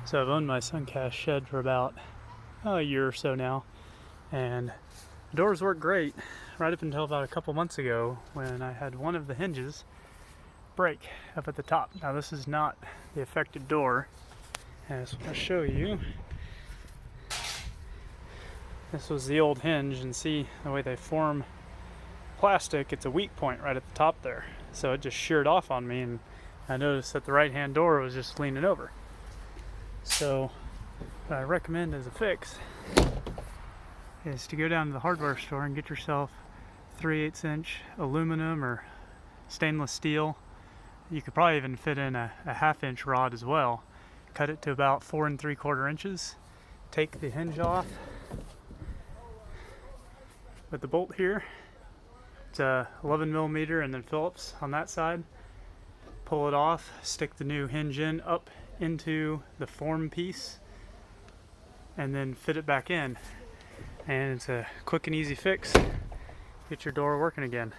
So I've owned my Suncast shed for about a year or so now, and the doors work great right up until about a couple months ago when I had one of the hinges break up at the top. Now this is not the affected door, as I'll show you. This was the old hinge, and see the way they form plastic, it's a weak point right at the top there. So it just sheared off on me, and I noticed that the right hand door was just leaning over. So what I recommend as a fix is to go down to the hardware store and get yourself 3/8 inch aluminum or stainless steel. You could probably even fit in a 1/2 inch rod as well. Cut it to about 4 3/4 inches. Take the hinge off with the bolt here. It's a 11 millimeter and then Phillips on that side. Pull it off, stick the new hinge in up into the form piece, and then fit it back in. And it's a quick and easy fix. Get your door working again.